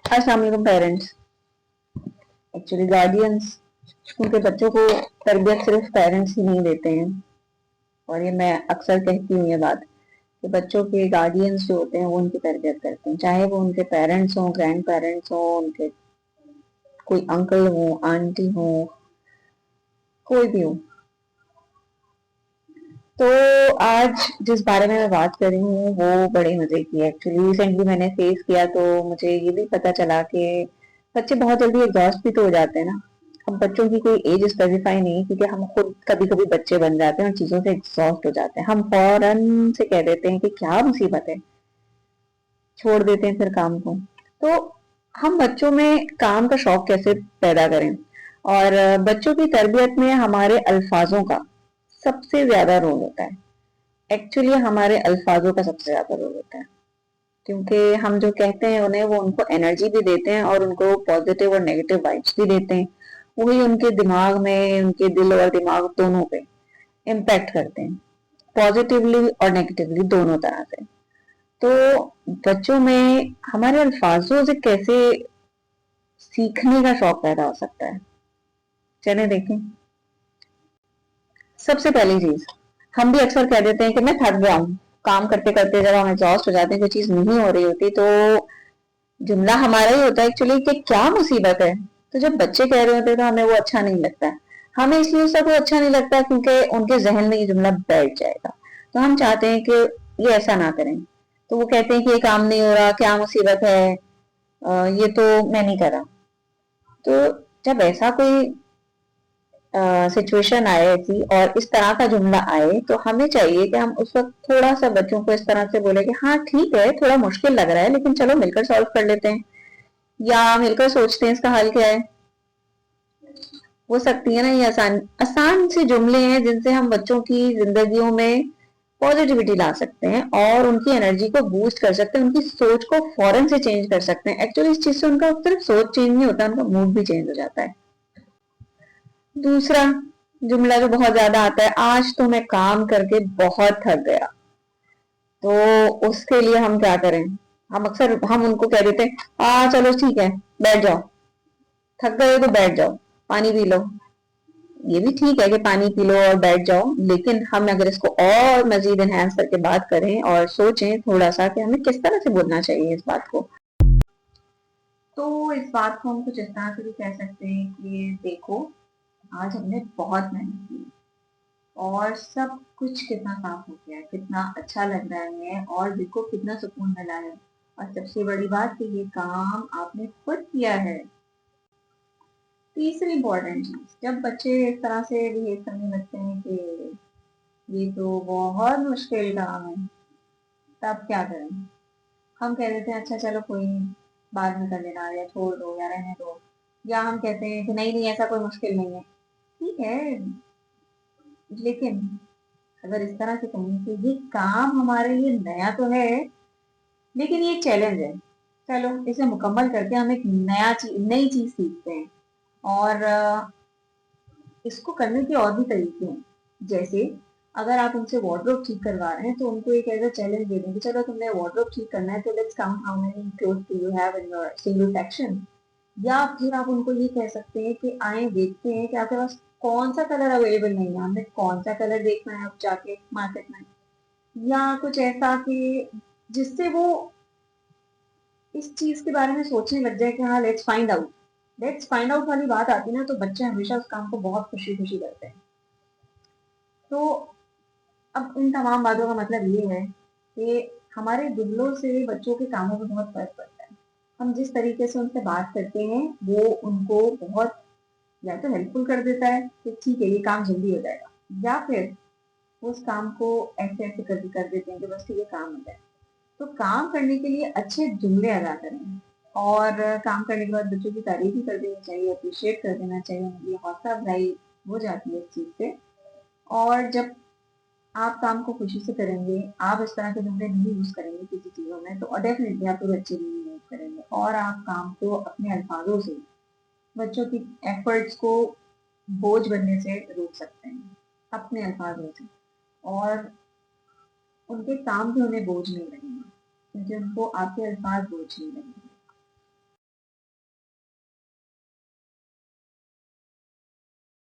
अस्सलाम वालेकुम parents. Actually guardians उनके बच्चों को तरबियत सिर्फ पेरेंट्स ही नहीं देते हैं, और ये मैं अक्सर कहती हूँ ये बात कि बच्चों के गार्डियंस जो होते हैं वो उनकी तरबियत करते हैं, चाहे वो उनके पेरेंट्स हों, ग्रैंड पेरेंट्स हों, उनके कोई अंकल हो, आंटी हो, कोई भी हो। तो आज जिस बारे में मैं बात कर रही हूँ वो बड़े मजे की है। एक्चुअली रिसेंटली मैंने फेस किया तो मुझे ये भी पता चला कि बच्चे बहुत जल्दी एग्जॉस्ट भी तो हो जाते हैं ना। अब बच्चों की कोई एज स्पेसिफाई नहीं, क्योंकि हम खुद कभी कभी बच्चे बन जाते हैं और चीजों से एग्जॉस्ट हो जाते हैं। हम फौरन से कह देते हैं कि क्या मुसीबत है, छोड़ देते हैं फिर काम को। तो हम बच्चों में काम का शौक कैसे पैदा करें, और बच्चों की तरबियत में हमारे अल्फाजों का सबसे ज्यादा रोल होता है। एक्चुअली हमारे अल्फाजों का सबसे ज्यादा रोल होता है, क्योंकि हम जो कहते हैं उन्हें, वो उनको एनर्जी भी देते हैं और उनको पॉजिटिव और नेगेटिव वाइब्स भी देते हैं। वही उनके दिमाग में, उनके दिल और दिमाग दोनों पे इम्पैक्ट करते हैं, पॉजिटिवली और नेगेटिवली दोनों तरह से। तो बच्चों में हमारे अल्फाजों से कैसे सीखने का शौक पैदा हो सकता है, चले देखें। सबसे पहली चीज, हम भी अक्सर कह देते हैं कि मैं थक गया हूँ। काम करते करते जब हम एग्जॉस्ट हो जाते हैं, कोई चीज नहीं हो रही होती, तो जुमला हमारा ही होता है एक्चुअली कि क्या मुसीबत है। तो जब बच्चे कह रहे होते हैं तो हमें वो अच्छा नहीं लगता है। हमें इसलिए उसका कोई अच्छा नहीं लगता क्योंकि उनके जहन में ये जुमला बैठ जाएगा। तो हम चाहते हैं कि ये ऐसा ना करें। तो वो कहते हैं कि ये काम नहीं हो रहा, क्या मुसीबत है, ये तो मैं नहीं कर रहा। तो जब ऐसा कोई सिचुएशन आए ऐसी, और इस तरह का जुमला आए, तो हमें चाहिए कि हम उस वक्त थोड़ा सा बच्चों को इस तरह से बोले कि हाँ ठीक है, थोड़ा मुश्किल लग रहा है, लेकिन चलो मिलकर सॉल्व कर लेते हैं, या मिलकर सोचते हैं इसका हल क्या है। हो सकती है ना, ये आसान आसान से जुमले हैं जिनसे हम बच्चों की जिंदगियों में पॉजिटिविटी ला सकते हैं और उनकी एनर्जी को बूस्ट कर सकते हैं, उनकी सोच को फौरन से चेंज कर सकते हैं। एक्चुअली इस चीज से उनका सिर्फ सोच चेंज नहीं होता, उनका मूड भी चेंज हो जाता है। दूसरा जुमला जो बहुत ज्यादा आता है, आज तो मैं काम करके बहुत थक गया। तो उसके लिए हम क्या करें, हम उनको कह देते हैं, चलो ठीक है, बैठ जाओ, थक गए तो बैठ जाओ, पानी पी लो। ये भी ठीक है कि पानी पी लो और बैठ जाओ, लेकिन हम अगर इसको और मजीद एनहेंस करके बात करें और सोचें थोड़ा सा कि हमें किस तरह से बोलना चाहिए इस बात को, तो इस बात को हम कुछ इस तरह से भी कह सकते हैं कि देखो, आज हमने बहुत मेहनत की और सब कुछ कितना साफ हो गया है, कितना अच्छा लग रहा है और दिल को कितना सुकून मिला है। और सबसे बड़ी बात कि ये काम आपने खुद किया है। तीसरी इम्पोर्टेंट चीज, जब बच्चे इस तरह से बिहेव करने लगते हैं कि ये तो बहुत मुश्किल काम है, तब क्या करें। हम कह देते हैं अच्छा चलो कोई नहीं, बाद में कर लेना, या छोड़ दो, या रहने दो। या हम कहते हैं कि नहीं नहीं, ऐसा कोई मुश्किल नहीं है, ठीक है, लेकिन अगर इस तरह से कहें कि ये काम हमारे लिए नया तो है, लेकिन ये चैलेंज है, चलो इसे मुकम्मल करके हम एक नई चीज सीखते हैं। और इसको करने के और भी तरीके हैं। जैसे अगर आप उनसे वार्डरोब ठीक करवा रहे हैं तो उनको एक ऐसा चैलेंज दे देंगे, चलो तुमने वार्डरोब ठीक करना है, तो let's count how many clothes do you have in your single section. या फिर आप उनको ये कह सकते हैं कि आए देखते हैं कि आपके पास कौन सा कलर अवेलेबल नहीं है, हमें कौन सा कलर देखना है अब जाके मार्केट में। या कुछ ऐसा कि जिससे वो इस चीज के बारे में सोचने लग जाए कि हाँ लेट्स फाइंड आउट वाली बात आती है ना, तो बच्चे हमेशा उस काम को बहुत खुशी खुशी करते हैं। तो अब इन तमाम बातों का मतलब ये है कि हमारे जुमलों से बच्चों के कामों में बहुत फर्क पड़ता है। हम जिस तरीके से उनसे बात करते हैं वो उनको बहुत या तो हेल्पफुल कर देता है कि ठीक है ये काम जल्दी हो जाएगा, या फिर वो उस काम को ऐसे ऐसे कर देते हैं कि बस ठीक है काम हो जाए। तो काम करने के लिए अच्छे जुमले अदा करें, और काम करने के बाद बच्चों की तारीफ भी कर देनी चाहिए, अप्रिशिएट कर देना चाहिए, उनकी हौसला अफजाई हो जाती है इस चीज से। और जब आप काम को खुशी से करेंगे, आप इस तरह के जुमले नहीं यूज करेंगे किसी चीजों में, तो डेफिनेटली आपके बच्चे भी नहीं यूज करेंगे, और आप काम को अपने अल्फाजों से बच्चों की एफर्ट्स को बोझ बनने से रोक सकते हैं, अपने अल्फाजों से। और उनके काम भी उन्हें बोझ नहीं लगेंगे, क्योंकि उनको आपके अल्फाज बोझ नहीं लगेंगे।